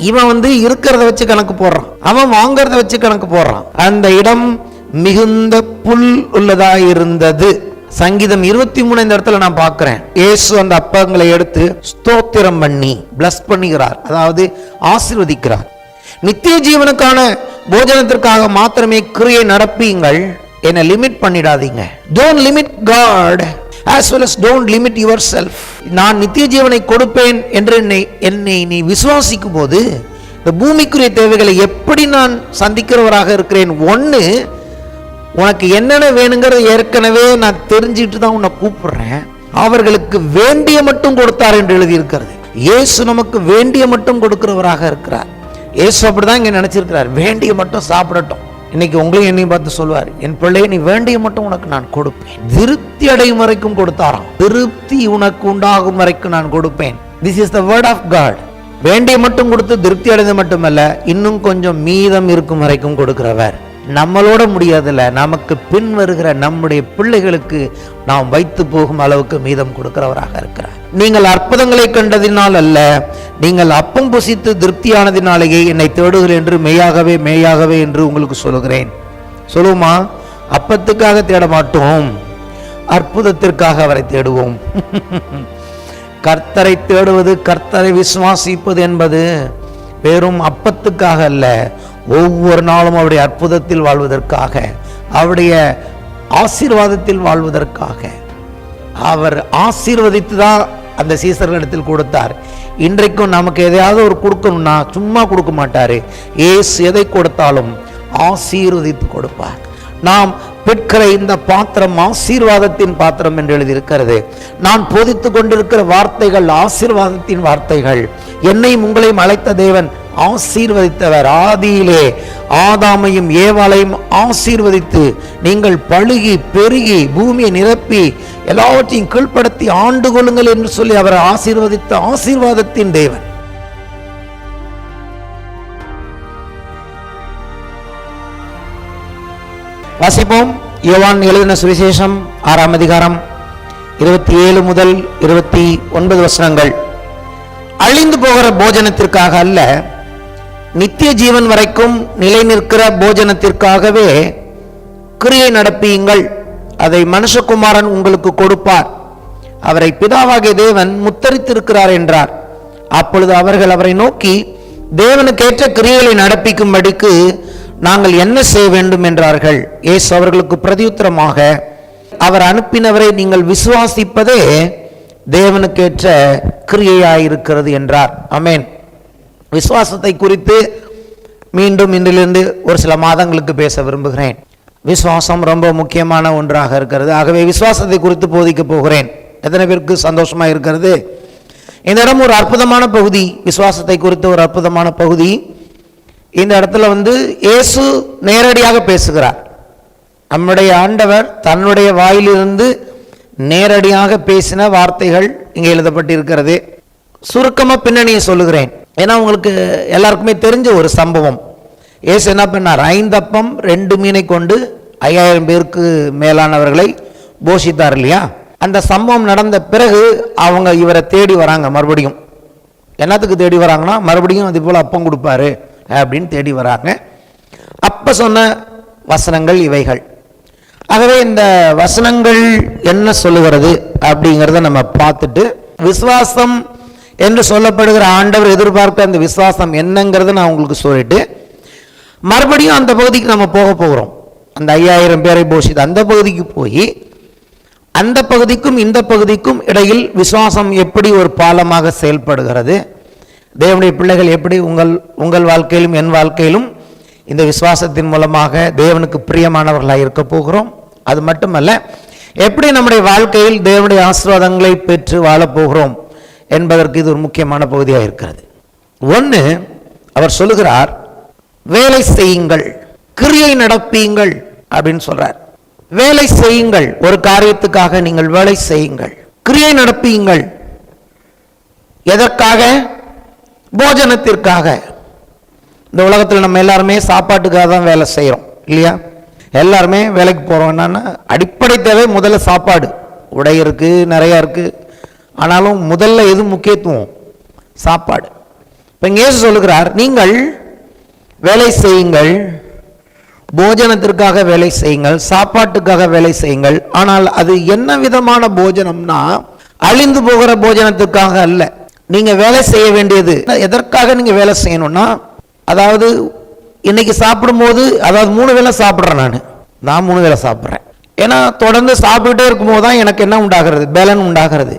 இவன் இருக்கிறத வச்சு கணக்கு போடுறான், அவன் வாங்கறத வச்சு கணக்கு போடுறான். அந்த இடம் மிகுந்த புல் உள்ளதா இருந்தது. சங்கீதம் 23 இந்த இடத்துல நான் பார்க்கிறேன். இயேசு அந்த அப்பங்களை எடுத்து ஸ்தோத்திரம் பண்ணி பிளஸ் பண்ணுகிறார், அதாவது ஆசீர்வதிக்கிறார். நித்திய ஜீவனுக்கான போஜனத்திற்காக மாத்திரமே கிரியை நடப்பீங்கள், என்ன லிமிட் பண்ணிடாதீங்க. Don't limit God as well as don't limit yourself. நான் நித்திய ஜீவனை கொடுப்பேன் என்று என்னை நீ விசுவாசிக்கும் போது இந்த பூமிக்குரிய தேவைகளை எப்படி நான் சந்திக்கிறவராக இருக்கிறேன். ஒன்று, உனக்கு என்னென்ன வேணுங்கிறது ஏற்கனவே நான் தெரிஞ்சிட்டு தான் உன்னை கூப்பிடுறேன். அவர்களுக்கு வேண்டிய மட்டும் கொடுத்தார் என்று எழுதியிருக்கிறது. இயேசு நமக்கு வேண்டிய மட்டும் கொடுக்கிறவராக இருக்கிறார். இயேசு அப்படிதான் இங்க நினைச்சிருக்கிறார், வேண்டிய மட்டும் சாப்பிடட்டும். இன்னைக்கு உங்களையும் என்னையும் பார்த்து சொல்வார், என் பிள்ளையை நீ வேண்டிய மட்டும் உனக்கு நான் கொடுப்பேன். திருப்தி அடையும் வரைக்கும் கொடுத்தாராம். திருப்தி உனக்கு உண்டாகும் வரைக்கும் நான் கொடுப்பேன். This is the word of God. வேண்டிய மட்டும் கொடுத்து திருப்தி அடைந்து மட்டுமல்ல, இன்னும் கொஞ்சம் மீதம் இருக்கும் வரைக்கும் கொடுக்கிறவர். நம்மளோட முடியாதுல்ல, நமக்கு பின் வருகிற நம்முடைய பிள்ளைகளுக்கு நாம் வைத்து போகும் அளவுக்கு மீதம் கொடுக்கிறவராக இருக்கிறார். நீங்கள் அற்புதங்களை கண்டதினால் அல்ல, நீங்கள் அப்பம் புசித்து திருப்தியானதினாலேயே என்னை தேடுகிறேன் என்று மெய்யாகவே மெய்யாகவே என்று உங்களுக்கு சொல்லுகிறேன். சொல்லுமா, அப்பத்துக்காக தேட மாட்டோம், அற்புதத்திற்காக அவரை தேடுவோம். கர்த்தரை தேடுவது, கர்த்தரை விசுவாசிப்பது என்பது வெறும் அப்பத்துக்காக அல்ல, ஒவ்வொரு நாளும் அவருடைய அற்புதத்தில் வாழ்வதற்காக, அவருடைய ஆசீர்வாதத்தில் வாழ்வதற்காக. அவர் ஆசீர்வதித்து தான் அந்த சீசர்களிடத்தில் கொடுத்தார். இன்றைக்கும் நமக்கு எதையாவது ஒரு கொடுக்கணும்னா சும்மா கொடுக்க மாட்டாரு. இயேசு எதை கொடுத்தாலும் ஆசீர்வதித்து கொடுப்பார். நாம் பெற்கிற இந்த பாத்திரம் ஆசீர்வாதத்தின் பாத்திரம் என்று எழுதியிருக்கிறது. நான் போதித்து கொண்டிருக்கிற வார்த்தைகள் ஆசீர்வாதத்தின் வார்த்தைகள். என்னையும் உங்களையும் அழைத்த தேவன் ஆசீர்வதித்தவர். ஆதியிலே ஆதாமையும் ஏவாளையும் ஆசீர்வதித்து நீங்கள் பழுகி பெருகி பூமியை நிரப்பி எல்லாவற்றையும் கீழ்ப்படுத்தி ஆண்டு கொள்ளுங்கள் என்று சொல்லி அவரை ஆசீர்வதித்த ஆசீர்வாதத்தின் தேவன். வாசிப்போம். யோவான் எழுதின சுவிசேஷம் 6ஆம் அதிகாரம் 27 முதல் 29 வசனங்கள். அழிந்து போகிற போஜனத்திற்காக அல்ல, நித்திய ஜீவன் வரைக்கும் நிலை நிற்கிற போஜனத்திற்காகவே கிரியை நடப்பியுங்கள். அதை மனுஷகுமாரன் உங்களுக்கு கொடுப்பார். அவரை பிதாவாகிய தேவன் முத்தரித்திருக்கிறார் என்றார். அப்பொழுது அவர்கள் அவரை நோக்கி, தேவனுக்கேற்ற கிரியைகளை நடப்பிக்கும்படிக்கு நாங்கள் என்ன செய்ய வேண்டும் என்றார்கள். இயேசு அவர்களுக்கு பிரதியுத்தரமாக, அவர் அனுப்பினவரை நீங்கள் விசுவாசிப்பதே தேவனுக்கேற்ற கிரியையாயிருக்கிறது என்றார். ஆமென். விசுவாசத்தை குறித்து மீண்டும் இன்றிலிருந்து ஒரு சில மாதங்களுக்கு பேச விரும்புகிறேன். விசுவாசம் ரொம்ப முக்கியமான ஒன்றாக இருக்கிறது. ஆகவே விசுவாசத்தை குறித்து போதிக்க போகிறேன். எத்தனை பேருக்கு சந்தோஷமா இருக்கிறது? இந்த இடம் ஒரு அற்புதமான பகுதி, விசுவாசத்தை குறித்து ஒரு அற்புதமான பகுதி. இந்த இடத்துல இயேசு நேரடியாக பேசுகிறார். நம்முடைய ஆண்டவர் தன்னுடைய வாயிலிருந்து நேரடியாக பேசின வார்த்தைகள் இங்கே எழுதப்பட்டிருக்கிறது. சுருக்கமாக பின்னணியை சொல்லுகிறேன், ஏன்னா உங்களுக்கு எல்லாருக்குமே தெரிஞ்ச ஒரு சம்பவம். இயேசு என்ன பண்ணார்? 5 அப்பம் 2 மீனை கொண்டு 5000 பேருக்கு மேலானவர்களை போஷித்தார் இல்லையா? அந்த சம்பவம் நடந்த பிறகு அவங்க இவரை தேடி வராங்க. மறுபடியும் என்னத்துக்கு தேடி வராங்கன்னா, மறுபடியும் அது போல் அப்பம் கொடுப்பாரு அப்படின்னு தேடி வராங்க. அப்ப சொன்ன வசனங்கள் இவைகள். ஆகவே இந்த வசனங்கள் என்ன சொல்லுகிறது அப்படிங்கிறத நம்ம பார்த்துட்டு, விசுவாசம் என்று சொல்லப்படுகிற ஆண்டவர் எதிர்பார்க்க அந்த விசுவாசம் என்னங்கிறத நான் உங்களுக்கு சொல்லிட்டு மறுபடியும் அந்த பகுதிக்கு நம்ம போக போகிறோம். அந்த 5000 பேரை போஷித்து அந்த பகுதிக்கு போய், அந்த பகுதிக்கும் இந்த பகுதிக்கும் இடையில் விசுவாசம் எப்படி ஒரு பாலமாக செயல்படுகிறது, தேவனுடைய பிள்ளைகள் எப்படி உங்கள் வாழ்க்கையிலும் என் வாழ்க்கையிலும் இந்த விசுவாசத்தின் மூலமாக தேவனுக்கு பிரியமானவர்களாக இருக்க போகிறோம். அது மட்டுமல்ல, எப்படி நம்முடைய வாழ்க்கையில் தேவனுடைய ஆசீர்வாதங்களை பெற்று வாழப்போகிறோம் என்பதற்கு இது ஒரு முக்கியமான பகுதியாக இருக்கிறது. ஒன்று, அவர் சொல்லுகிறார், வேலை செய்யுங்கள், கிரியை நடப்பீங்கள் அப்படின்னு சொல்றார். வேலை செய்யுங்கள், ஒரு காரியத்துக்காக நீங்கள் வேலை செய்யுங்கள். கிரியை நடப்பீங்கள், எதற்காக? போஜனத்திற்காக. இந்த உலகத்தில் நம்ம எல்லாருமே சாப்பாட்டுக்காக தான் வேலை செய்கிறோம் இல்லையா? எல்லாருமே வேலைக்கு போகிறோம். என்னன்னா, அடிப்படை தேவை முதல்ல சாப்பாடு. உடை இருக்குது, நிறையா இருக்குது. ஆனாலும் முதல்ல எது முக்கியத்துவம்? சாப்பாடு. இப்ப இயேசு சொல்லுகிறார், நீங்கள் வேலை செய்யுங்கள், போஜனத்திற்காக வேலை செய்யுங்கள், சாப்பாட்டுக்காக வேலை செய்யுங்கள். ஆனால் அது என்ன விதமான போஜனம்னா அழிந்து போகிற போஜனத்திற்காக அல்ல. நீங்க வேலை செய்ய வேண்டியது எதற்காக நீங்க வேலை செய்யணும்னா, அதாவது இன்னைக்கு சாப்பிடும்போது, அதாவது 3 வேளை சாப்பிட்றேன், நான் 3 வேளை சாப்பிட்றேன். ஏன்னா தொடர்ந்து சாப்பிட்டுட்டே இருக்கும்போது தான் எனக்கு என்ன உண்டாகிறது, பேலன் உண்டாகிறது.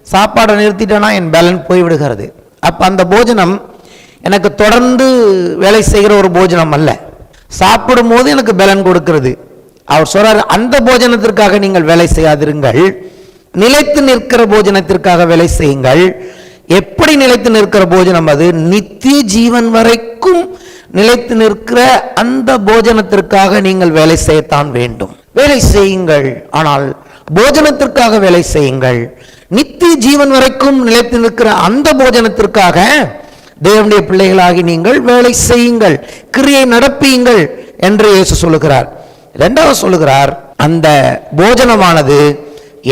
சாப்பாடை நிறுத்திட்டேன்னா என் பேலன் போய்விடுகிறது. அப்போ அந்த போஜனம் எனக்கு தொடர்ந்து வேலை செய்கிற ஒரு போஜனம் அல்ல, சாப்பிடும் போது எனக்கு பலன் கொடுக்கிறது. அவர் சொல்றாரு, அந்த போஜனத்திற்காக நீங்கள் வேலை செய்யாதிருங்கள், நிலைத்து நிற்கிற போஜனத்திற்காக வேலை செய்யுங்கள். எப்படி நிலைத்து நிற்கிற போஜனம்? அது நித்திய ஜீவன் வரைக்கும் நிலைத்து நிற்கிற அந்த போஜனத்திற்காக நீங்கள் வேலை செய்யத்தான் வேண்டும். வேலை செய்யுங்கள், ஆனால் போஜனத்திற்காக வேலை செய்யுங்கள். நித்திய ஜீவன் வரைக்கும் நிலைத்து நிற்கிற அந்த போஜனத்திற்காக தேவனுடைய பிள்ளைகளாகி நீங்கள் வேலை செய்யுங்கள், கிரியை நடப்பியுங்கள் என்று இயேசு சொல்லுகிறார். இரண்டாவது சொல்லுகிறார், அந்த போஜனமானது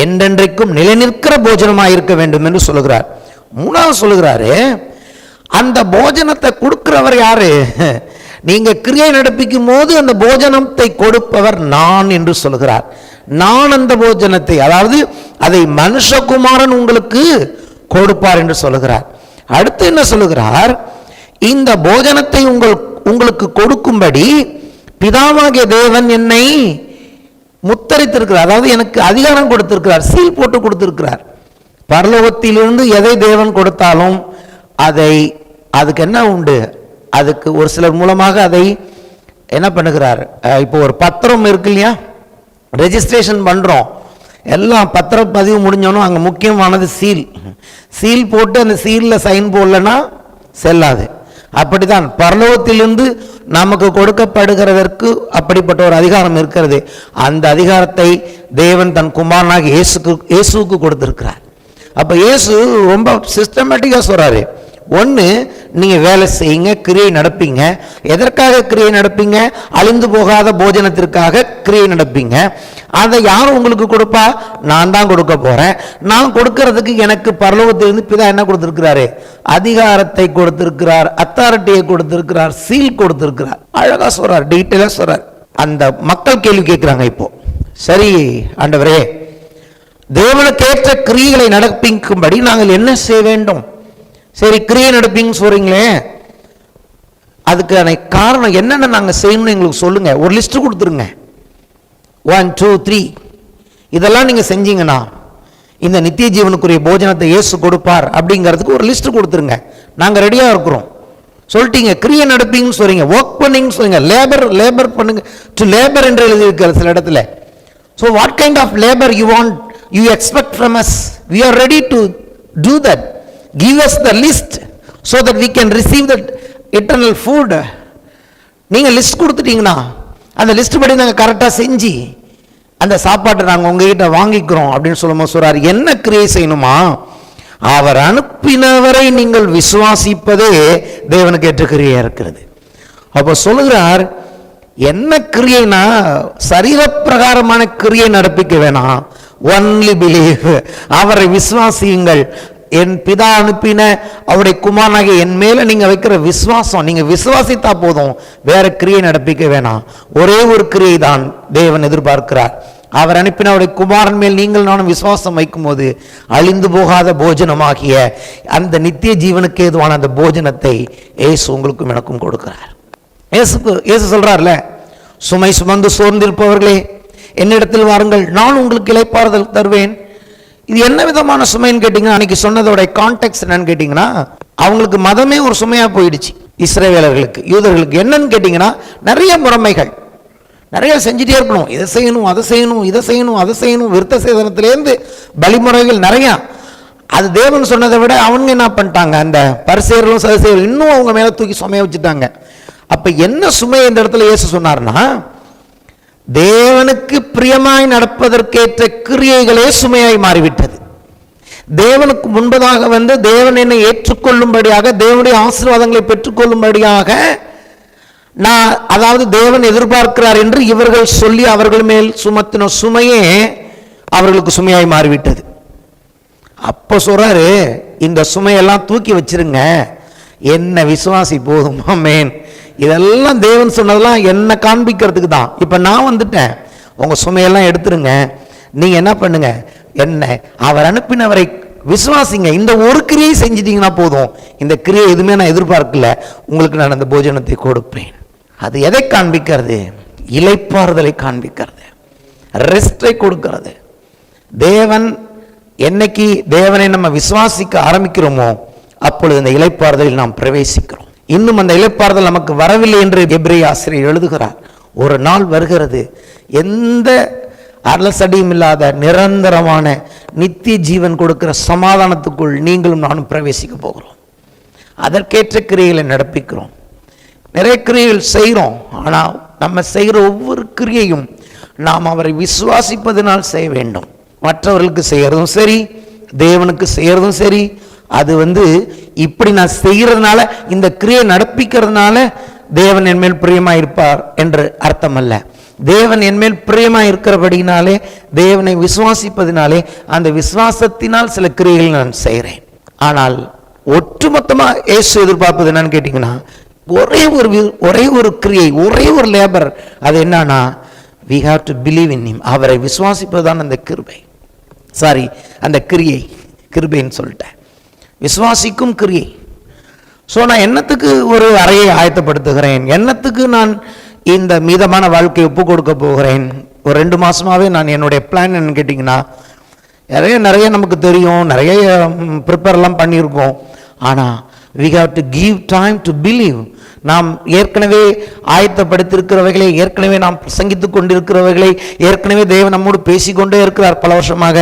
என்றென்றைக்கும் நிலைநிற்கிற போஜனமாக இருக்க வேண்டும் என்று சொல்லுகிறார். மூணாவது சொல்லுகிறாரு, அந்த போஜனத்தை கொடுக்கிறவர் யாரு? நீங்க கிரியை நடப்பிக்கும் போது அந்த போஜனத்தை கொடுப்பவர் நான் என்று சொல்லுகிறார். நான் அந்த போஜனத்தை, அதாவது அதை மனுஷகுமாரன் உங்களுக்கு கொடுப்பார் என்று சொல்லுகிறார். அடுத்து என்ன சொல்லுகிறார்? இந்த போஜனத்தை உங்களுக்கு கொடுக்கும்படி பிதாவாகிய தேவன் என்னை முத்தரித்திருக்கிறார், அதாவது எனக்கு அதிகாரம் கொடுத்திருக்கிறார், சீல் போட்டு கொடுத்திருக்கிறார். பரலோகத்திலிருந்து எதை தேவன் கொடுத்தாலும் அதுக்கு என்ன உண்டு, அதுக்கு ஒரு சிலர் மூலமாக அதை என்ன பண்ணுகிறார். இப்போ ஒரு பத்திரம் இருக்கு இல்லையா, ரெஜிஸ்ட்ரேஷன் பண்றோம், எல்லாம் பத்திரப்பதிவு முடிஞ்சோன்னு அங்கே முக்கியமானது சீல் போட்டு அந்த சீலில் சைன் போடலன்னா செல்லாது. அப்படித்தான் பரலோகத்திலிருந்து நமக்கு கொடுக்கப்படுகிறதற்கு அப்படிப்பட்ட ஒரு அதிகாரம் இருக்கிறது. அந்த அதிகாரத்தை தேவன் தன் குமாரனாக இயேசுவுக்கு கொடுத்திருக்கிறார். அப்ப இயேசு ரொம்ப சிஸ்டமேட்டிக்கா சொல்றாரு, ஒன்று நீங்கள் வேலை செய்யுங்க, கிரியை நடப்பீங்க. எதற்காக கிரியை நடப்பீங்க? அழிந்து போகாத போஜனத்திற்காக கிரியை நடப்பீங்க. அதை யார் உங்களுக்கு கொடுப்பா? நான் தான் கொடுக்க போறேன். நான் கொடுக்கறதுக்கு எனக்கு பரலோகத்திலிருந்து பிதா என்ன கொடுத்திருக்கிறாரு? அதிகாரத்தை கொடுத்திருக்கிறார், அத்தாரிட்டியை கொடுத்திருக்கிறார், சீல் கொடுத்திருக்கிறார். அழகா சொல்றார், டீட்டெயிலா சொல்றார். அந்த மக்கள் கேள்வி கேட்கிறாங்க, இப்போ சரி ஆண்டவரே, தேவனுக்கேற்ற கிரியைகளை நடப்பிக்கும்படி நாங்கள் என்ன செய்ய வேண்டும்? சரி, கிரியை நடப்பீங்க சொல்றீங்களே, அதுக்கான காரணம் என்னென்ன நாங்கள் செய்யணும்னு எங்களுக்கு சொல்லுங்க, ஒரு லிஸ்ட் கொடுத்துருங்க. 1 2 3 இதெல்லாம் நீங்க செஞ்சீங்கன்னா இந்த நித்திய ஜீவனுக்குரிய போஜனத்தை இயேசு கொடுப்பார் அப்படிங்கிறதுக்கு ஒரு லிஸ்ட் கொடுத்துருங்க, நாங்கள் ரெடியா இருக்கிறோம். சொல்லிட்டீங்க, கிரியை நடப்பீங்கன்னு சொல்றீங்க, ஒர்க் பண்ணீங்கன்னு சொல்றீங்க, லேபர் பண்ணுங்க, டு லேபர் என்று எழுதி இருக்கிற சில இடத்துல. So what kind of labour you want, you expect from us, we are ready to do that. Give us the list so that we can receive that eternal food. நீங்கள் list கொடுத்துட்டீங்கன்னா அந்த list படி நாங்கள் கரெக்டாக செஞ்சு அந்த சாப்பாட்டை நாங்கள் உங்ககிட்ட வாங்கிக்கிறோம் அப்படின்னு சொல்லும்போது சொல்றாரு, என்ன கிரியை செய்யணுமா? அவர் அனுப்பினவரை நீங்கள் விசுவாசிப்பதே தேவனுக்கு ஏற்ற கிரியா இருக்கிறது. அப்போ சொல்லுகிறார், என்ன கிரியைனா சரீர பிரகாரமான கிரியை நடப்பிக்க வேணாம், ஒன்லி பிலீவ், அவரை விசுவாசியுங்கள். என் பிதா அனுப்பின அவருடைய குமாரனாகிய என் மேல நீங்க வைக்கிற விசுவாசம், நீங்க விசுவாசித்தா போதும், வேற கிரியை நடப்பிக்க வேணாம். ஒரே ஒரு கிரியை தான் தேவன் எதிர்பார்க்கிறார். அவர் அனுப்பின அவருடைய குமாரன் மேல் நீங்கள் நானும் விசுவாசம் வைக்கும் போது அழிந்து போகாத போஜனமாகிய அந்த நித்திய ஜீவனுக்கு ஏதுவான அந்த போஜனத்தை இயேசு உங்களுக்கும் எனக்கும் கொடுக்கிறார். இயேசு சொல்றார்ல, சுமை சுமந்து சோர்ந்திருப்பவர்களே என்னிடத்தில் வாருங்கள், நான் உங்களுக்கு இளைப்பாறுதல் தருவேன். இது என்ன விதமான சுமைன்னு கேட்டீங்கன்னா, அன்னைக்கு சொன்னதோட கான்டெக்ட் என்னன்னு கேட்டீங்கன்னா, அவங்களுக்கு மதமே ஒரு சுமையா போயிடுச்சு. இஸ்ரவேலர்களுக்கு, யூதர்களுக்கு என்னன்னு கேட்டீங்கன்னா, நிறைய முறைமைகள், நிறைய செஞ்சுட்டே இருக்கணும், இதை செய்யணும், அதை செய்யணும், இதை செய்யணும், அதை செய்யணும், விருத்த சேதனத்திலேருந்து பலிமுறைகள் நிறைய. அது தேவன் சொன்னதை விட அவங்க என்ன பண்ணிட்டாங்க, அந்த பரிசேயர்களும் சதுசேயர்களும் இன்னும் அவங்க மேல தூக்கி சுமைய வச்சுட்டாங்க. அப்ப என்ன சுமை இந்த இடத்துல இயேசு சொன்னார்னா, தேவனுக்கு பிரியமாய் நடப்பதற்கேற்ற கிரியைகளே சுமையாய் மாறிவிட்டது. தேவனுக்கு முன்பதாக வந்து தேவன் என்னை ஏற்றுக்கொள்ளும்படியாக, தேவனுடைய ஆசீர்வாதங்களை பெற்றுக்கொள்ளும்படியாக நான், அதாவது தேவன் எதிர்பார்க்கிறார் என்று இவர்கள் சொல்லி அவர்கள் மேல் சுமத்தின சுமையே அவர்களுக்கு சுமையாய் மாறிவிட்டது. அப்போ சொல்றாரு, இந்த சுமையெல்லாம் தூக்கி வச்சிருங்க, என்ன விசுவாசி போதும். ஆமென். இதெல்லாம் தேவன் சொன்னதெல்லாம் என்ன காண்பிக்கிறதுக்கு தான். இப்போ நான் வந்துட்டேன், உங்கள் சுமையெல்லாம் எடுத்துருங்க, நீங்கள் என்ன பண்ணுங்க, என்ன அவர் அனுப்பினவரை விசுவாசிங்க. இந்த ஒரு கிரியை செஞ்சிட்டீங்கன்னா போதும், இந்த கிரியை எதுவுமே நான் எதிர்பார்க்கல, உங்களுக்கு நான் அந்த போஜனத்தை கொடுப்பேன். அது எதை காண்பிக்கிறது? இளைப்பாறுதலை காண்பிக்கிறது, ரெஸ்டை கொடுக்கிறது. தேவன் என்னைக்கு தேவனை நம்ம விசுவாசிக்க ஆரம்பிக்கிறோமோ அப்பொழுது அந்த இளைப்பாறுதலில் நாம் பிரவேசிக்கிறோம். இன்னும் அந்த இளைப்பாறுதல் நமக்கு வரவில்லை என்று எபிரேய ஆசிரியர் எழுதுகிறார். ஒரு நாள் வருகிறது, எந்த அலசடியும் இல்லாத நிரந்தரமான நித்திய ஜீவன் கொடுக்கிற சமாதானத்துக்குள் நீங்களும் நானும் பிரவேசிக்க போகிறோம். அதற்கேற்ற கிரியைகளை நடப்பிக்கிறோம். நிறைய கிரியைகள் செய்கிறோம். ஆனால் நம்ம செய்கிற ஒவ்வொரு கிரியையும் நாம் அவரை விசுவாசிப்பதனால் செய்ய வேண்டும். மற்றவர்களுக்கு செய்கிறதும் சரி, தேவனுக்கு செய்கிறதும் சரி, அது இப்படி நான் செய்கிறதுனால, இந்த கிரியை நடப்பிக்கிறதுனால தேவன் என் மேல் பிரியமாக இருப்பார் என்று அர்த்தம் அல்ல. தேவன் என் மேல் பிரியமாக இருக்கிறபடினாலே, தேவனை விசுவாசிப்பதினாலே, அந்த விசுவாசத்தினால் சில கிரியைகள் நான் செய்கிறேன். ஆனால் ஒட்டுமொத்தமாக இயேசு எதிர்பார்ப்பது என்னன்னு கேட்டிங்கன்னா, ஒரே ஒரு கிரியை, ஒரே ஒரு லேபர். அது என்னன்னா, we have to believe in him. அவரை விசுவாசிப்பதுதான் அந்த கிருபை. அந்த கிரியை, கிருபைன்னு சொல்லிட்டேன், விசுவாசிக்கும் கிரியை. ஸோ நான் என்னத்துக்கு ஒரு அறையை ஆயத்தப்படுத்துகிறேன்? என்னத்துக்கு நான் இந்த மீதமான வாழ்க்கையை ஒப்பு கொடுக்க போகிறேன்? ஒரு 2 மாதமாகவே நான் என்னுடைய பிளான் என்னன்னு கேட்டிங்கன்னா, நிறைய நமக்கு தெரியும், நிறைய ப்ரிப்பேர்லாம் பண்ணியிருக்கோம். ஆனால் we have to give time to believe. நாம் ஏற்கனவே ஆயத்தப்படுத்தியிருக்கிறவைகளை, ஏற்கனவே நாம் பிரசங்கித்து கொண்டிருக்கிறவைகளை, ஏற்கனவே தேவன் நம்மோடு பேசிக்கொண்டே இருக்கிறார் பல வருஷமாக.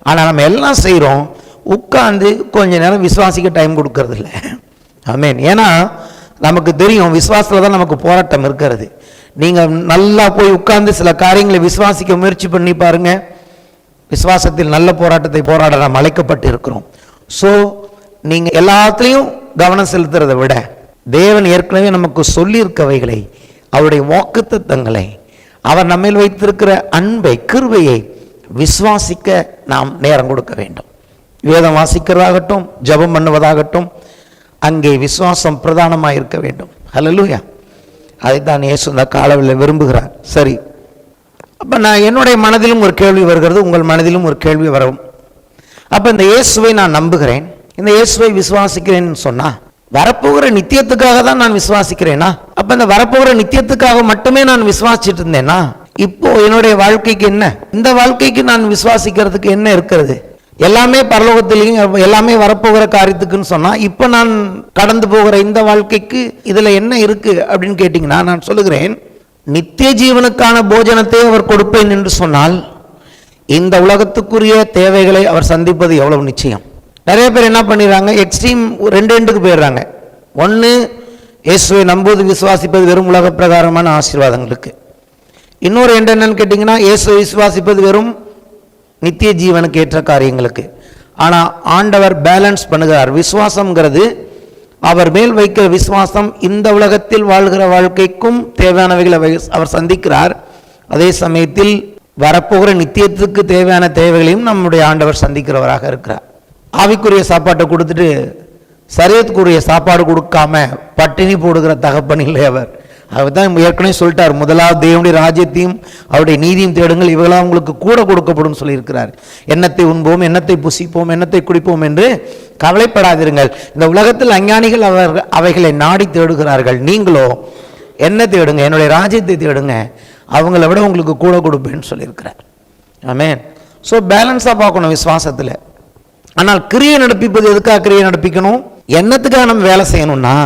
ஆனால் நம்ம எல்லாம் செய்கிறோம், உட்கார்ந்து கொஞ்ச நேரம் விசுவாசிக்க டைம் கொடுக்கறது இல்லை. ஆமென். ஏன்னா நமக்கு தெரியும், விசுவாசத்தில் தான் நமக்கு போராட்டம் இருக்கிறது. நீங்கள் நல்லா போய் உட்கார்ந்து சில காரியங்களை விசுவாசிக்க முயற்சி பண்ணி பாருங்க, விசுவாசத்தில் நல்ல போராட்டத்தை போராட நாம் அழைக்கப்பட்டு இருக்கிறோம். ஸோ நீங்கள் எல்லாத்துலேயும் கவனம் செலுத்துறதை விட, தேவன் ஏற்கனவே நமக்கு சொல்லியிருக்கவைகளை, அவருடைய வாக்குத்தத்தங்களை, அவர் நம்மேல் வைத்திருக்கிற அன்பை, கிருபையை விசுவாசிக்க நாம் நேரம் கொடுக்க வேண்டும். வேதம் வாசிக்கிறதாகட்டும், ஜெபம் பண்ணுவதாகட்டும், அங்கே விசுவாசம் பிரதானமாக இருக்க வேண்டும். ஹல்லேலூயா. அதைத்தான் இயேசு இந்த காலவில் விரும்புகிறார். சரி, அப்போ நான் என்னுடைய மனதிலும் ஒரு கேள்வி வருகிறது, உங்கள் மனதிலும் ஒரு கேள்வி வரும். அப்போ இந்த இயேசுவை நான் நம்புகிறேன், இந்த இயேசுவை விசுவாசிக்கிறேன்னு சொன்னா, வரப்போகிற நித்தியத்துக்காக தான் நான் விசுவாசிக்கிறேனா? அப்ப இந்த வரப்போகிற நித்தியத்துக்காக மட்டுமே நான் விசுவாசிச்சுட்டு இருந்தேனா? இப்போ என்னுடைய வாழ்க்கைக்கு என்ன, இந்த வாழ்க்கைக்கு நான் விசுவாசிக்கிறதுக்கு என்ன இருக்கிறது? எல்லாமே பரலோகத்திலையும் எல்லாமே வரப்போகிற காரியத்துக்குன்னு சொன்னா, இப்போ நான் கடந்து போகிற இந்த வாழ்க்கைக்கு இதுல என்ன இருக்கு அப்படின்னு கேட்டீங்கன்னா, நான் சொல்லுகிறேன், நித்திய ஜீவனுக்கான போஜனத்தை அவர் கொடுப்பேன் என்று சொன்னால், இந்த உலகத்துக்குரிய தேவைகளை அவர் சந்திப்பது எவ்வளவு நிச்சயம். நிறைய பேர் என்ன பண்ணிடுறாங்க, எக்ஸ்ட்ரீம் ரெண்டுக்கு போயிடுறாங்க. ஒன்று, இயேசுவை நம்புவது, விசுவாசிப்பது வெறும் உலக பிரகாரமான ஆசீர்வாதங்களுக்கு. இன்னொரு என்னன்னு கேட்டிங்கன்னா, இயேசுவை விசுவாசிப்பது வெறும் நித்திய ஜீவனுக்கு ஏற்ற காரியங்களுக்கு. ஆனால் ஆண்டவர் பேலன்ஸ் பண்ணுகிறார். விசுவாசம்ங்கிறது, அவர் மேல் வைக்கிற விசுவாசம் இந்த உலகத்தில் வாழ்கிற வாழ்க்கைக்கும் தேவையானவைகளை அவர் சந்திக்கிறார். அதே சமயத்தில் வரப்போகிற நித்தியத்துக்கு தேவையான தேவைகளையும் நம்முடைய ஆண்டவர் சந்திக்கிறவராக இருக்கிறார். ஆவிக்குரிய சாப்பாட்டை கொடுத்துட்டு சரீரத்துக்குரிய சாப்பாடு கொடுக்காம பட்டினி போடுகிற தகப்பன் இல்லை அவர். அதுதான் ஏற்கனவே சொல்லிட்டார், முதலாவது தேவனுடைய ராஜ்யத்தையும் அவருடைய நீதியும் தேடுங்கள், இவங்களாம் உங்களுக்கு கூட கொடுக்கப்படும் சொல்லியிருக்கிறார். எண்ணத்தை உண்போம், எண்ணத்தை புசிப்போம், எண்ணத்தை குடிப்போம் என்று கவலைப்படாதிருங்கள். இந்த உலகத்தில் அஞ்ஞானிகள் அவைகளை நாடி தேடுகிறார்கள், நீங்களோ என்ன தேடுங்க, என்னுடைய ராஜ்யத்தை தேடுங்க, அவங்கள விட உங்களுக்கு கூட கொடுப்பேன்னு சொல்லியிருக்கிறார். ஆமென். ஸோ பேலன்ஸாக பார்க்கணும் விசுவாசத்தில். ஆனால் கிரியை நடப்பிப்பது எதுக்காக கிரியை நடப்பிக்கணும்? என்னத்துக்காக நம்ம வேலை செய்யணும்னா,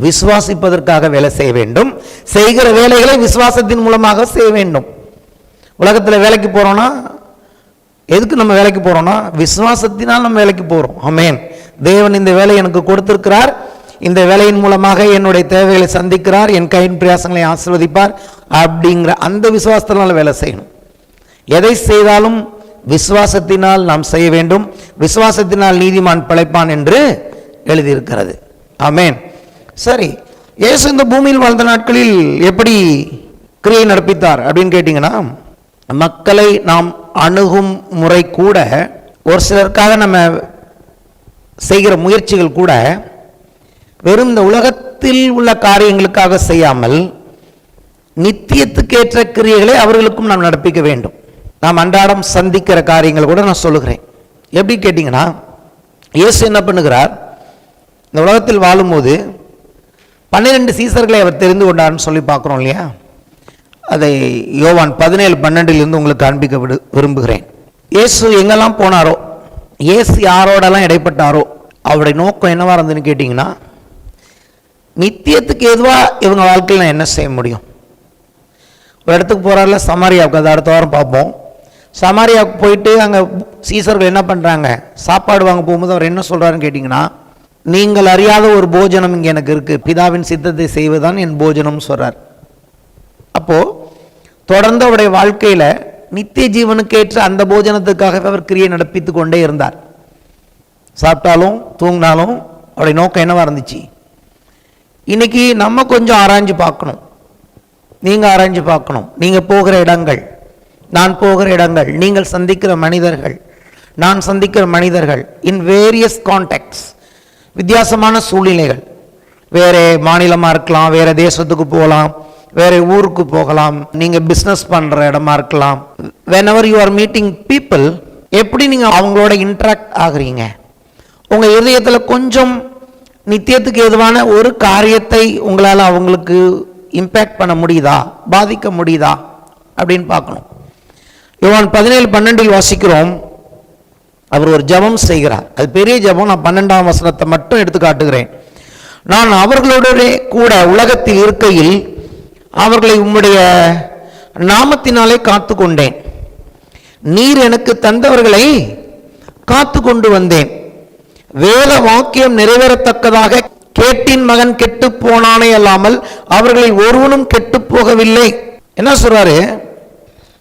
விசுவாசிப்பதற்காக வேலை செய்ய வேண்டும். செய்கிற வேலைகளை விசுவாசத்தின் மூலமாக செய்ய வேண்டும். உலகத்தில் வேலைக்கு போறோம்னா எதுக்கு நம்ம வேலைக்கு போறோம்னா, விசுவாசத்தினால் நம்ம வேலைக்கு போறோம். ஆமென். தேவன் இந்த வேலையை எனக்கு கொடுத்திருக்கிறார், இந்த வேலையின் மூலமாக என்னுடைய தேவைகளை சந்திக்கிறார், என் கையின் பிரயாசங்களை ஆசீர்வதிப்பார் அப்படிங்கிற அந்த விசுவாசத்தினால வேலை செய்யணும். எதை செய்தாலும் விசுவாசத்தினால் நாம் செய்ய வேண்டும். விசுவாசத்தினால் நீதிமான் பிழைப்பான் என்று எழுதியிருக்கிறது. ஆமென். சரி, இயேசு இந்த பூமியில் வாழ்ந்த நாட்களில் எப்படி கிரியை நடப்பித்தார் அப்படின்னு கேட்டிங்கன்னா, மக்களை நாம் அணுகும் முறை கூட, ஒரு சிலருக்காக நம்ம செய்கிற முயற்சிகள் கூட வெறும் இந்த உலகத்தில் உள்ள காரியங்களுக்காக செய்யாமல் நித்தியத்துக்கேற்ற கிரியைகளை அவர்களுக்கும் நாம் நடப்பிக்க வேண்டும். நாம் அன்றாடம் சந்திக்கிற காரியங்கள் கூட நான் சொல்லுகிறேன். எப்படி கேட்டிங்கன்னா, இயேசு என்ன பண்ணுகிறார், இந்த உலகத்தில் வாழும்போது 12 சீசர்களை அவர் தெரிந்து கொண்டார்னு சொல்லி பார்க்குறோம் இல்லையா? அதை யோவான் 17:12 உங்களுக்கு காண்பிக்க விரும்புகிறேன். இயேசு எங்கெல்லாம் போனாரோ, இயேசு யாரோடெல்லாம் இடைப்பட்டாரோ, அவருடைய நோக்கம் என்னவா இருந்ததுன்னு கேட்டிங்கன்னா, நித்தியத்துக்கு எதுவாக இவங்க வாழ்க்கையில் நான் என்ன செய்ய முடியும். ஒரு இடத்துக்கு போகிறாரில்ல, சமாரியாவுக்கு, அதை அடுத்த வாரம் பார்ப்போம். சமாரியாவுக்கு போயிட்டு அங்கே சீசர்கள் என்ன பண்ணுறாங்க, சாப்பாடு வாங்க போகும்போது அவர் என்ன சொல்கிறாருன்னு கேட்டிங்கன்னா, நீங்கள் அறியாத ஒரு போஜனம் இங்கே எனக்கு இருக்குது, பிதாவின் சித்தத்தை செய்வதுதான் என் போஜனம்னு சொல்கிறார். அப்போது தொடர்ந்து அவருடைய வாழ்க்கையில் நித்திய ஜீவனுக்கேற்ற அந்த போஜனத்துக்காக அவர் கிரியை நடப்பித்து கொண்டே இருந்தார். சாப்பிட்டாலும் தூங்கினாலும் அவருடைய நோக்கம் என்னவா இருந்துச்சு. இன்னைக்கு நம்ம கொஞ்சம் ஆராய்ஞ்சு பார்க்கணும், நீங்கள் ஆராய்ஞ்சு பார்க்கணும். நீங்கள் போகிற இடங்கள், நான் போகிற இடங்கள், நீங்கள் சந்திக்கிற மனிதர்கள், நான் சந்திக்கிற மனிதர்கள், இன் வேரியஸ் கான்டெக்ட்ஸ், வித்தியாசமான சூழ்நிலைகள், வேறு மாநிலமாக இருக்கலாம், வேறு தேசத்துக்கு போகலாம், வேறு ஊருக்கு போகலாம், நீங்கள் பிஸ்னஸ் பண்ணுற இடமா இருக்கலாம். whenever you are meeting people, எப்படி நீங்கள் அவங்களோட இன்ட்ராக்ட் ஆகுறீங்க, உங்கள் இதயத்தில் கொஞ்சம் நித்தியத்துக்கு எதுவான ஒரு காரியத்தை உங்களால் அவங்களுக்கு இம்பேக்ட் பண்ண முடியுதா, பாதிக்க முடியுதா அப்படின்னு பார்க்கணும். யோவான் 17:12 வாசிக்கிறோம், அவர் ஒரு ஜெபம் செய்கிறார். அது பெரிய ஜெபம். நான் 12ஆம் வசனத்தை மட்டும் எடுத்து காட்டுகிறேன். நான் அவர்களுடைய கூட உலகத்தில் இருக்கையில் அவர்களை உம்முடைய நாமத்தினாலே காத்து கொண்டேன். நீர் எனக்கு தந்தவர்களை காத்து கொண்டு வந்தேன். வேத வாக்கியம் நிறைவேறத்தக்கதாக கேட்டின் மகன் கெட்டு போனானே அல்லாமல் அவர்களை ஒருவனும் கெட்டு போகவில்லை. என்ன சொல்றாரு,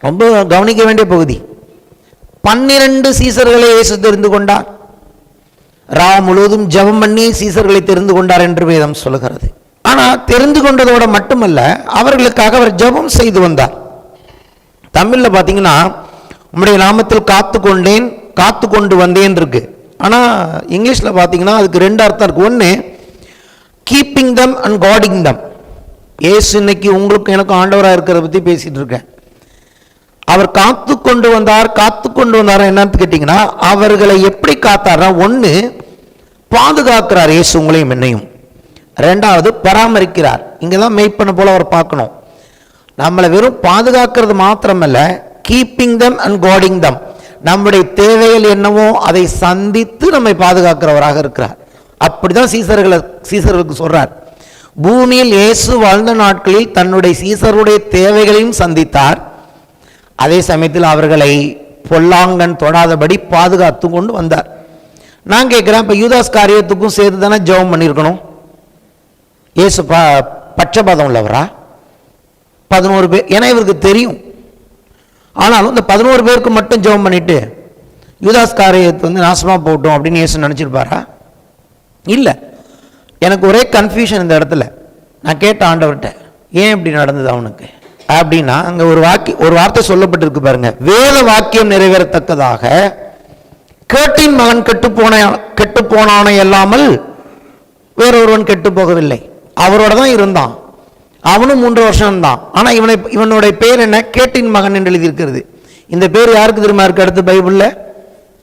ரொம்ப கவனிக்க வேண்டிய பகுதி. 12 சீசர்களை இயேசு தெரிந்து கொண்டார். ராவ் முழுவதும் ஜெபம் பண்ணி சீசர்களை தெரிந்து கொண்டார் என்று வேதம் சொல்லுகிறது. ஆனால் தெரிந்து கொண்டதோட மட்டுமல்ல, அவர்களுக்காக அவர் ஜெபம் செய்து வந்தார். தமிழில் பார்த்தீங்கன்னா, உம்முடைய நாமத்தில் காத்து கொண்டேன், காத்து கொண்டு வந்தேன் இருக்கு. ஆனால் இங்கிலீஷில் பார்த்தீங்கன்னா அதுக்கு 2 அர்த்தம் இருக்கு. ஒன்று, கீப்பிங் தம் அண்ட் காடிங் தம். ஏசு இன்னைக்கு உங்களுக்கு எனக்கும் ஆண்டவராக இருக்கிறத பற்றி பேசிட்டு இருக்கேன். அவர் காத்து கொண்டு வந்தார். காத்து கொண்டு வந்தார் என்னன்னு கேட்டிங்கன்னா, அவர்களை எப்படி காத்தார்னா, ஒன்று பாதுகாக்கிறார் இயேசு உங்களையும் என்னையும், 2வது பராமரிக்கிறார். இங்கே தான் மெய்ப்பண்ண போல அவர் பார்க்கணும். நம்மளை வெறும் பாதுகாக்கிறது மாத்திரமல்ல, கீப்பிங் தம் அண்ட் காடிங் தம். நம்முடைய தேவைகள் என்னவோ அதை சந்தித்து நம்மை பாதுகாக்கிறவராக இருக்கிறார். அப்படிதான் சீசர்களுக்கு சொல்றார். பூமியில் இயேசு வாழ்ந்த நாட்களில் தன்னுடைய சீசருடைய தேவைகளையும் சந்தித்தார். அதே சமயத்தில் அவர்களை பொல்லாங்கன் தொடாதபடி பாதுகாத்து கொண்டு வந்தார். நான் கேட்கிறேன், இப்போ யூதாஸ் காரியத்துக்கும் சேர்த்து தானே ஜெபம் பண்ணியிருக்கணும். இயேசு பட்சபாதம் உள்ளவரா? 11 பேர், ஏன்னா இவருக்கு தெரியும். ஆனாலும் இந்த 11 பேருக்கு மட்டும் ஜெபம் பண்ணிட்டு யூதாஸ் காரியத்தை நாசமாக போட்டோம் அப்படின்னு இயேசு நினச்சிருப்பாரா? இல்லை. எனக்கு ஒரே கன்ஃபியூஷன் இந்த இடத்துல. நான் கேட்ட ஆண்டவர்கிட்ட, ஏன் இப்படி நடந்தது அவனுக்கு அப்படின்னா, அங்கே ஒரு வார்த்தை சொல்லப்பட்டிருக்கு பாருங்க, வேத வாக்கியம் நிறைவேறத்தக்கதாக கேட்டின் மகன் கெட்டு போனானே அல்லாமல் வேறொருவன் கெட்டு போகவில்லை. அவரோட தான் இருந்தான், அவனும் 3 வருஷம் தான். ஆனால் இவனுடைய பேர் என்ன, கேட்டின் மகன் என்று எழுதியிருக்கிறது. இந்த பேர் யாருக்கு தெரியுமா இருக்கு? அடுத்து பைபிளில்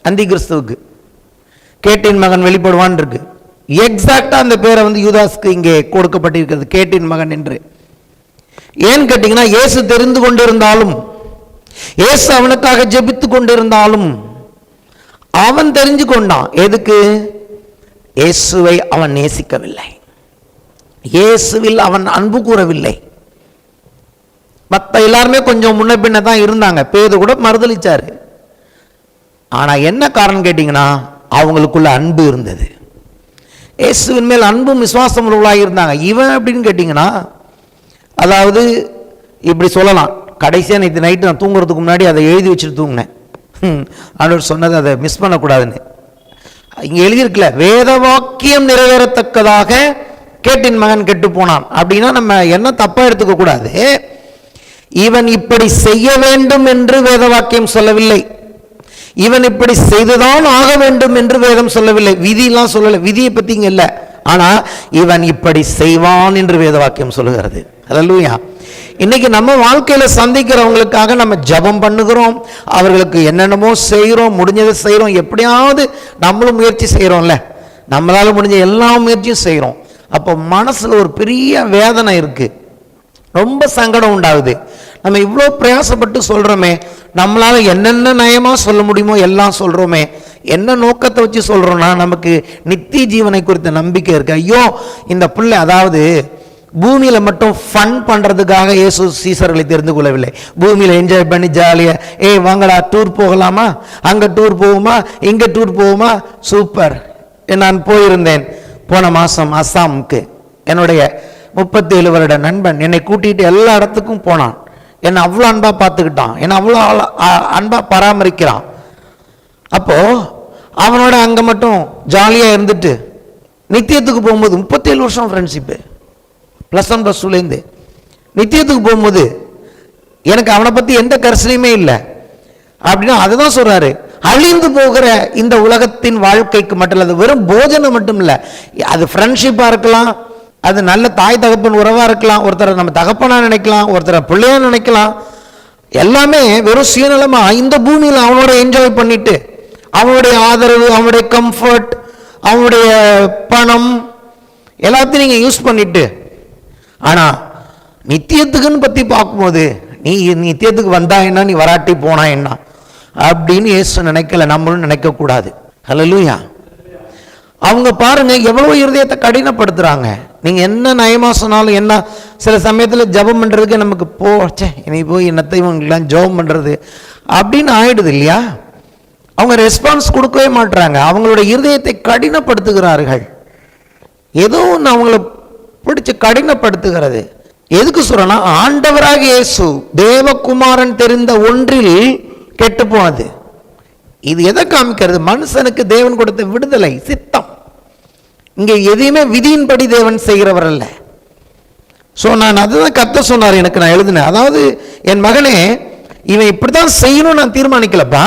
அந்தி கிறிஸ்துவுக்கு கேட்டின் மகன் வெளிப்படுவான் இருக்கு. எக்ஸாக்டா அந்த பேரை யூதாஸ்க்கு இங்கே கொடுக்கப்பட்டிருக்கிறது, கேட்டின் மகன் என்று. ஏன்னு கேட்டீங்கன்னா, இயேசு தெரிந்து கொண்டிருந்தாலும், இயேசு அவனுக்காக ஜெபித்து கொண்டிருந்தாலும், அவன் தெரிஞ்சு கொண்டான். எதுக்கு? இயேசுவை அவன் நேசிக்கவில்லை, இயேசுவில் அவன் அன்பு கூறவில்லை. மற்ற எல்லாருமே கொஞ்சம் முன்ன பின்ன தான் இருந்தாங்க. பேது கூட மறுதளிச்சாரு. ஆனா என்ன காரணம் கேட்டீங்கன்னா, அவங்களுக்குள்ள அன்பு இருந்தது. இயேசுவின் மேல் அன்பும் விசுவாசம் உள்ளவர்களாக இருந்தாங்க. இவன் அப்படின்னு கேட்டீங்கன்னா, அதாவது இப்படி சொல்லலாம், கடைசியாக நேற்று நைட்டு நான் தூங்குறதுக்கு முன்னாடி அதை எழுதி வச்சுட்டு தூங்கினேன். ஆண்டவர் சொன்னது அதை மிஸ் பண்ணக்கூடாதுன்னு. இங்கே எழுதியிருக்கல, வேத வாக்கியம் நிறைவேறத்தக்கதாக கேட்டின் மகன் கெட்டு போனான் அப்படின்னா நம்ம என்ன தப்பா எடுத்துக்க கூடாது. இவன் இப்படி செய்ய வேண்டும் என்று வேத வாக்கியம் சொல்லவில்லை, இவன் இப்படி செய்துதான் ஆக வேண்டும் என்று வேதம் சொல்லவில்லை, விதியெல்லாம் சொல்லலை. விதியை பற்றி இங்கே இல்லை, ஆனா இவன் இப்படி செய்வான் என்று வேத வாக்கியம் சொல்லுகிறது. அல்லேலூயா. இன்னைக்கு நம்ம வாழ்க்கையில சந்திக்கிறவங்களுக்காக நம்ம ஜெபம் பண்ணுகிறோம், அவர்களுக்கு என்னென்னமோ செய்கிறோம், முடிஞ்சதை செய்கிறோம், எப்படியாவது நம்மளும் முயற்சி செய்கிறோம்ல, நம்மளால முடிஞ்ச எல்லா முயற்சியும் செய்கிறோம். அப்போ மனசுல ஒரு பெரிய வேதனை இருக்கு, ரொம்ப சங்கடம் உண்டாகுது. நம்ம இவ்வளோ பிரயாசப்பட்டு சொல்றோமே, நம்மளால என்னென்ன நயமா சொல்ல முடியுமோ எல்லாம் சொல்றோமே, என்ன நோக்கத்தை வச்சு சொல்றோம்னா நமக்கு நித்திய ஜீவனை குறித்த நம்பிக்கை இருக்கு. ஐயோ இந்த பிள்ளை, அதாவது பூமியில மட்டும் ஃபன் பண்றதுக்காக இயேசு சீசர்களை தெரிந்து கொள்ளவில்லை. பூமியில என்ஜாய் பண்ணி ஜாலியா, வாங்கடா டூர் போகலாமா, அங்க டூர் போவோமா, இங்க டூர் போவோமா, சூப்பர். நான் போயிருந்தேன் போன மாசம் அஸ்ஸாமுக்கு. என்னுடைய 37 வருட நண்பன் என்னை கூட்டிட்டு எல்லா இடத்துக்கும் போனான். என்னை அவ்வளோ அன்பா பார்த்துக்கிட்டான், என்னை அவ்வளோ அன்பா பராமரிக்கிறான். அப்போ அவனோட அங்க மட்டும் ஜாலியா இருந்துட்டு நித்தியத்துக்கு போகும்போது 37 வருஷம் ஃப்ரெண்ட்ஷிப்பு, +1 +2லேருந்து நித்தியத்துக்கு போகும்போது எனக்கு அவனை பற்றி எந்த கரிசனையுமே இல்லை அப்படின்னா அதுதான் சொல்றாரு. அழிந்து போகிற இந்த உலகத்தின் வாழ்க்கைக்கு மட்டும் இல்லை, அது வெறும் போஜனம் மட்டும் இல்லை, அது ஃப்ரெண்ட்ஷிப்பாக இருக்கலாம், அது நல்ல தாய் தகப்பன் உறவாக இருக்கலாம், ஒருத்தரை நம்ம தகப்பனாக நினைக்கலாம், ஒருத்தரை பிள்ளையா நினைக்கலாம், எல்லாமே வெறும் சுயநலமாக இந்த பூமியில் அவனோட என்ஜாய் பண்ணிட்டு அவனுடைய ஆதரவு, அவனுடைய கம்ஃபர்ட், அவனுடைய பணம் எல்லாத்தையும் நீங்கள் யூஸ் பண்ணிட்டு, ஆனால் நித்தியத்துக்குன்னு பற்றி பார்க்கும்போது நீ நித்தியத்துக்கு வந்தா என்ன, நீ வராட்டி போனா என்ன அப்படின்னு இயேசு நினைக்கல, நம்மளும் நினைக்கக்கூடாது. ஹல்லேலூயா. அவங்க பாருங்க எவ்வளோ இருதயத்தை கடினப்படுத்துறாங்க. நீங்க என்ன நயமா சொன்னாலும், என்ன சில சமயத்தில் ஜெபம் பண்றதுக்கு நமக்கு போச்சே இனி போய் என்னத்தை இவங்களுக்கெல்லாம் ஜெபம் பண்றது அப்படின்னு ஆயிடுது இல்லையா. அவங்க ரெஸ்பான்ஸ் கொடுக்கவே மாட்டுறாங்க, அவங்களோட இருதயத்தை கடினப்படுத்துகிறார்கள். ஏதோ ஒன்று அவங்கள பிடிச்சு கடினப்படுத்துகிறது. எதுக்கு சொல்றேன்னா, ஆண்டவராக இயேசு தேவகுமாரன் தெரிந்த ஒன்றில் கெட்டு போனது. இது எதை காமிக்கிறது? மனுஷனுக்கு தேவன் கொடுத்த விடுதலை, சித்தம். இங்க எதையுமே விதியின்படி தேவன் செய்கிறவர் அல்ல. ஸோ நான் அதுதான் கர்த்தர் சொன்னார் எனக்கு, நான் எழுதினேன். அதாவது என் மகனே, இவன் இப்படித்தான் செய்யணும்னு நான் தீர்மானிக்கலப்பா.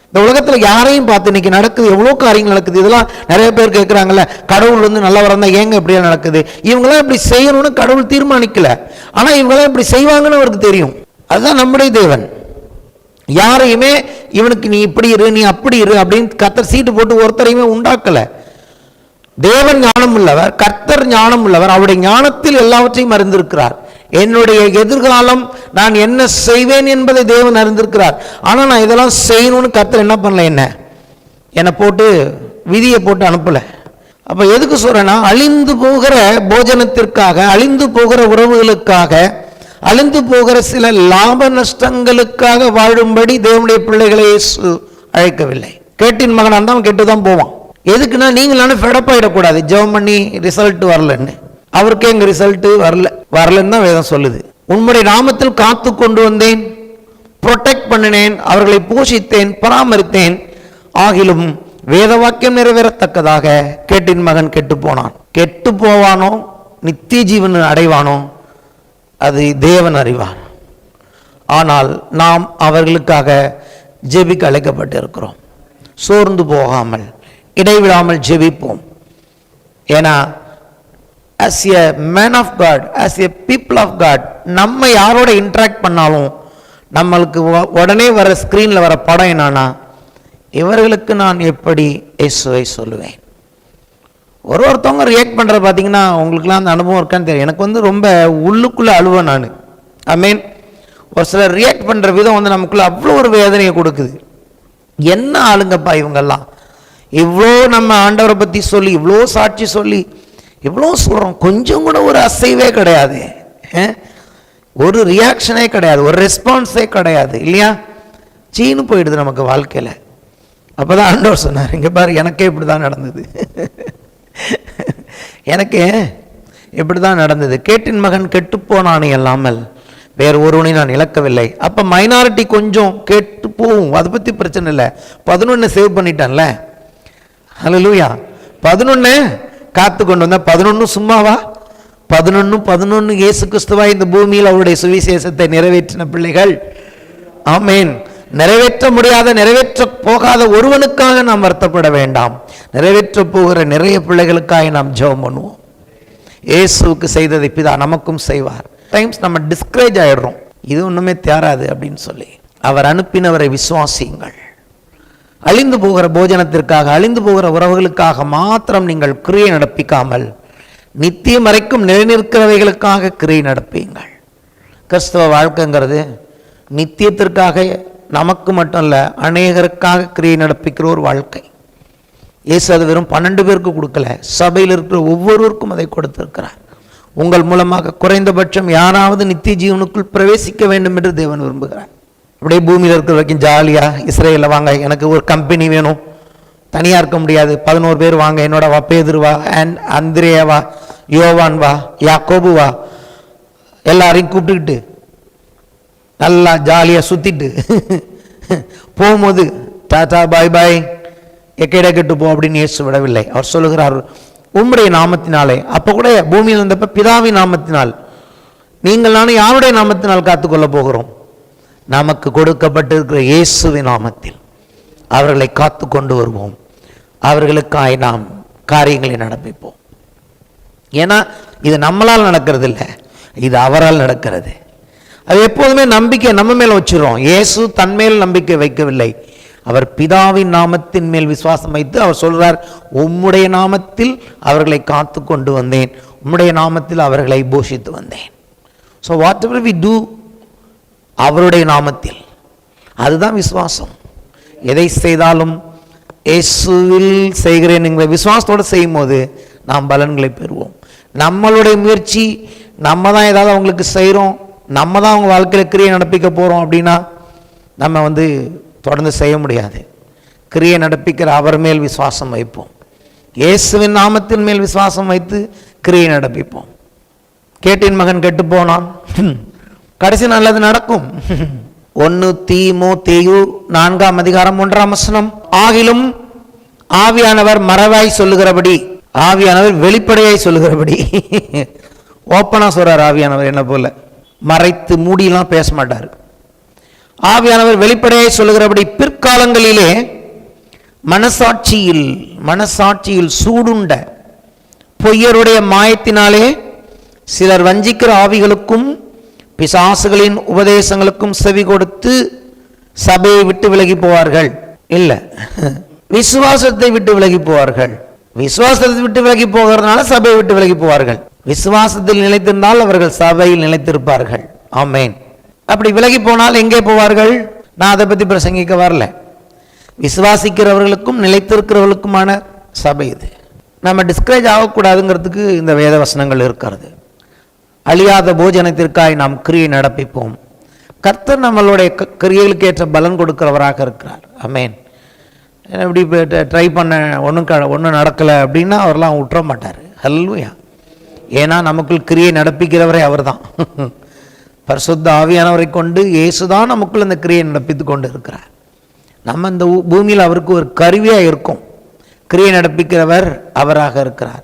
இந்த உலகத்தில் யாரையும் பார்த்து இன்னைக்கு நடக்குது, எவ்வளோ காரியங்கள் நடக்குது. இதெல்லாம் நிறைய பேர் கேட்குறாங்கல்ல, கடவுள் வந்து நல்லா வரந்தா ஏங்க இப்படியெல்லாம் நடக்குது? இவங்களாம் இப்படி செய்யணும்னு கடவுள் தீர்மானிக்கல, ஆனால் இவங்களாம் இப்படி செய்வாங்கன்னு அவருக்கு தெரியும். அதுதான் நம்முடைய தேவன். யாரையுமே இவனுக்கு நீ இப்படி இரு, நீ அப்படி இரு அப்படின்னு கர்த்தர் சீட்டு போட்டு ஒருத்தரையுமே உண்டாக்கல. தேவன் ஞானம் உள்ளவர், கர்த்தர் ஞானம் உள்ளவர், அவருடைய ஞானத்தில் எல்லாவற்றையும் அறிந்திருக்கிறார். என்னுடைய எதிர்காலம் நான் என்ன செய்வேன் என்பதை தேவன் அறிந்திருக்கிறார். ஆனால் நான் இதெல்லாம் செய்யணும்னு கர்த்தர் என்ன பண்ணல, என்னை போட்டு விதியை போட்டு அனுப்பல. அப்ப எதுக்கு சொல்றேன்னா, அழிந்து போகிற போஜனத்திற்காக, அழிந்து போகிற உறவுகளுக்காக, அழிந்து போகிற சில லாப நஷ்டங்களுக்காக வாழும்படி தேவனுடைய பிள்ளைகளை அழைக்கவில்லை. கேட்டின் மகன் அந்த அவன் கெட்டுதான் போவான். எதுக்குன்னா, நீங்களான ஃபெடப்பாயிடக்கூடாது, ஜெபம் பண்ணி ரிசல்ட் வரலன்னு. அவருக்கே எங்க ரிசல்ட் வரலன்னு தான் வேதம் சொல்லுது. உம்முடைய நாமத்தில் காத்து கொண்டு வந்தேன், ப்ரொடெக்ட் பண்ணினேன், அவர்களை போஷித்தேன், பராமரித்தேன், ஆகிலும் வேத வாக்கியம் நிறைவேறத்தக்கதாக கேட்டின் மகன் கெட்டு போனான். கெட்டு போவானோ நித்திய ஜீவன் அடைவானோ அது தேவன் அறிவார். ஆனால் நாம் அவர்களுக்காக ஜெபிக்க அழைக்கப்பட்டு இருக்கிறோம். சோர்ந்து போகாமல் இடைவிடாமல் ஜெபிப்போம். ஏன்னா as a man of God, as a people of God, நம்ம யாரோட இன்ட்ராக்ட் பண்ணாலும் நம்மளுக்கு உடனே வர ஸ்கிரீன்ல வர படம் என்னன்னா, இவர்களுக்கு நான் எப்படி இயேசுவை சொல்லுவேன். ஒருத்தவங்க ரியாக்ட் பண்றத பார்த்தீங்கன்னா, உங்களுக்குலாம் அந்த அனுபவம் இருக்கான்னு தெரியும். எனக்கு வந்து ரொம்ப உள்ளுக்குள்ள அழுவேன் நான். ஐ மீன், ஒரு சிலர் ரியாக்ட் பண்ற விதம் வந்து நமக்குள்ள அவ்வளோ ஒரு வேதனையை கொடுக்குது. என்ன ஆளுங்கப்பா இவங்கெல்லாம், இவ்வளோ நம்ம ஆண்டவரை பற்றி சொல்லி, இவ்வளோ சாட்சி சொல்லி, இவ்வளோ சொல்கிறோம், கொஞ்சம் கூட ஒரு அசைவே கிடையாது, ஒரு ரியாக்ஷனே கிடையாது, ஒரு ரெஸ்பான்ஸே கிடையாது இல்லையா. சீனு போயிடுது நமக்கு வாழ்க்கையில். அப்போ தான் ஆண்டவர் சொன்னார், இங்கே பாரு எனக்கே இப்படி தான் நடந்தது, எனக்கு இப்படி தான் நடந்தது. கேட்டின் மகன் கெட்டுப்போனானே அல்லாமல் வேறு ஒருவனை நான் இழக்கவில்லை. அப்போ மைனாரிட்டி கொஞ்சம் கெட்டு போகும், அதை பற்றி பிரச்சனை இல்லை. 11 சேவ் பண்ணிட்டான்ல, ஹல்லேலூயா. 11 காத்து கொண்டு வந்த 11 சும்மாவா? 11 இயேசு கிறிஸ்துவா இந்த பூமியில் அவருடைய சுவிசேஷத்தை நிறைவேற்றின பிள்ளைகள். ஆமேன். நிறைவேற்ற முடியாத, நிறைவேற்ற போகாத ஒருவனுக்காக நாம் வருத்தப்பட வேண்டாம். நிறைவேற்ற போகிற நிறைய பிள்ளைகளுக்காக நாம் ஜெபம் பண்ணுவோம். இயேசுவுக்கு செய்ததை பிதா நமக்கும் செய்வார். டைம்ஸ் நம்ம டிஸ்கரேஜ் ஆயிடுறோம், இது ஒன்றுமே தேராது அப்படின்னு சொல்லி. அவர் அனுப்பினவரை விசுவாசியுங்கள். அழிந்து போகிற போஜனத்திற்காக, அழிந்து போகிற உறவுகளுக்காக மாத்திரம் நீங்கள் கிரியை நடப்பிக்காமல் நித்தியம் வரைக்கும் நிலைநிற்கிறவைகளுக்காக கிரியை நடப்பீங்கள். கிறிஸ்தவ வாழ்க்கைங்கிறது நித்தியத்திற்காக நமக்கு மட்டும் இல்லை, அநேகருக்காக கிரியை நடப்பிக்கிற ஒரு வாழ்க்கை. இயேசு அது வெறும் 12 பேருக்கு கொடுக்கல, சபையில் இருக்கிற ஒவ்வொருவருக்கும் அதை கொடுத்திருக்கிறார். உங்கள் மூலமாக குறைந்தபட்சம் யாராவது நித்திய ஜீவனுக்குள் பிரவேசிக்க வேண்டும் என்று தேவன் விரும்புகிறார். அப்படியே பூமியில் இருக்கிற வரைக்கும் ஜாலியாக இஸ்ரேலில் வாங்க, எனக்கு ஒரு கம்பெனி வேணும், தனியாக இருக்க முடியாது, 11 பேர் வாங்க, என்னோட வா, பேதுரு வா, அந்திரேயா வா, யோவான் வா, யாக்கோபு வா, எல்லாரையும் கூப்பிட்டுக்கிட்டு நல்லா ஜாலியாக சுற்றிட்டு போகும்போது டாட்டா பாய் பாய் எக்கேட கெட்டு போ அப்படின்னு இயேசு விடவில்லை. அவர் சொல்லுகிறார், உம்முடைய நாமத்தினாலே. அப்போ கூட பூமியில் இருந்தப்ப பிதாவின் நாமத்தினால், நீங்கள் நானும் யாருடைய நாமத்தினால் காத்துக்கொள்ள போகிறோம்? நமக்கு கொடுக்கப்பட்டிருக்கிற இயேசுவின் நாமத்தில் அவர்களை காத்து கொண்டு வருவோம். அவர்களுக்காய் நாம் காரியங்களை நடப்பிப்போம். ஏன்னா இது நம்மளால் நடக்கிறது இல்லை, இது அவரால் நடக்கிறது. அது எப்போதுமே நம்பிக்கை நம்ம மேல் வச்சிடறோம். இயேசு தன்மேல் நம்பிக்கை வைக்கவில்லை, அவர் பிதாவின் நாமத்தின் மேல் விசுவாசம் வைத்து அவர் சொல்றார், உம்முடைய நாமத்தில் அவர்களை காத்து கொண்டு வந்தேன், உம்முடைய நாமத்தில் அவர்களை போஷித்து வந்தேன். So whatever we do அவருடைய நாமத்தில், அதுதான் விசுவாசம். எதை செய்தாலும் இயேசுவில் செய்கிறேன் என்கிற விசுவாசத்தோடு செய்யும் போது நாம் பலன்களை பெறுவோம். நம்மளுடைய முயற்சி, நம்ம தான் ஏதாவது அவங்களுக்கு செய்கிறோம், நம்ம தான் அவங்க வாழ்க்கையில் கிரியை நடப்பிக்க போகிறோம் அப்படின்னா நம்ம தொடர்ந்து செய்ய முடியாது. கிரியை நடப்பிக்கிற அவர் மேல் விசுவாசம் வைப்போம். இயேசுவின் நாமத்தின் மேல் விசுவாசம் வைத்து கிரியை நடப்பிப்போம். கேட்டின் மகன் கெட்டு போனான், கடைசி நல்லது நடக்கும். 1 தீமோத்தேயு 4ஆம் அதிகாரம் 1ஆம் வசனம், ஆகிலும் ஆவியானவர் மறைவாய் சொல்லுகிறபடி, ஆவியானவர் வெளிப்படையாய் சொல்லுகிறபடி. ஓப்பனா சொல்றார் ஆவியானவர், என்ன போல மறைத்து மூடியெல்லாம் பேச மாட்டார். ஆவியானவர் வெளிப்படையாய் சொல்லுகிறபடி, பிற்காலங்களிலே மனசாட்சியில் சூடுண்ட பொய்யருடைய மாயத்தினாலே சிலர் வஞ்சிக்கிற ஆவிகளுக்கும் பிசாசுகளின் உபதேசங்களுக்கும் செவி கொடுத்து சபையை விட்டு விலகி போவார்கள். இல்ல, விசுவாசத்தை விட்டு விலகி போவார்கள். விசுவாசத்தை விட்டு விலகி போகிறதுனால சபையை விட்டு விலகி போவார்கள். விசுவாசத்தில் நிலைத்திருந்தால் அவர்கள் சபையில் நிலைத்திருப்பார்கள். ஆமேன். அப்படி விலகி போனால் எங்கே போவார்கள்? நான் அதை பற்றி பிரசங்கிக்க வரல. விசுவாசிக்கிறவர்களுக்கும் நிலைத்திருக்கிறவர்களுக்குமான சபை இது. நம்ம டிஸ்கரேஜ் ஆகக்கூடாதுங்கிறதுக்கு இந்த வேத வசனங்கள் இருக்கிறது. அழியாத போஜனத்திற்காய் நாம் கிரியை நடப்பிப்போம். கர்த்தர் நம்மளுடைய கிரியைகளுக்கு ஏற்ற பலன் கொடுக்கிறவராக இருக்கிறார். ஆமேன். இப்படி ட்ரை பண்ண ஒன்றும் நடக்கலை அப்படின்னா அவரெல்லாம் விட்டுற மாட்டார். ஹல்லேலூயா. ஏன்னா நமக்குள் கிரியை நடப்பிக்கிறவரே அவர் தான். பரிசுத்த ஆவியானவரை கொண்டு இயேசுதான் நமக்குள் அந்த கிரியை நடப்பித்து கொண்டு இருக்கிறார். நம்ம இந்த பூமியில் அவருக்கு ஒரு கருவியாக இருக்கும். கிரியை நடப்பிக்கிறவர் அவராக இருக்கிறார்.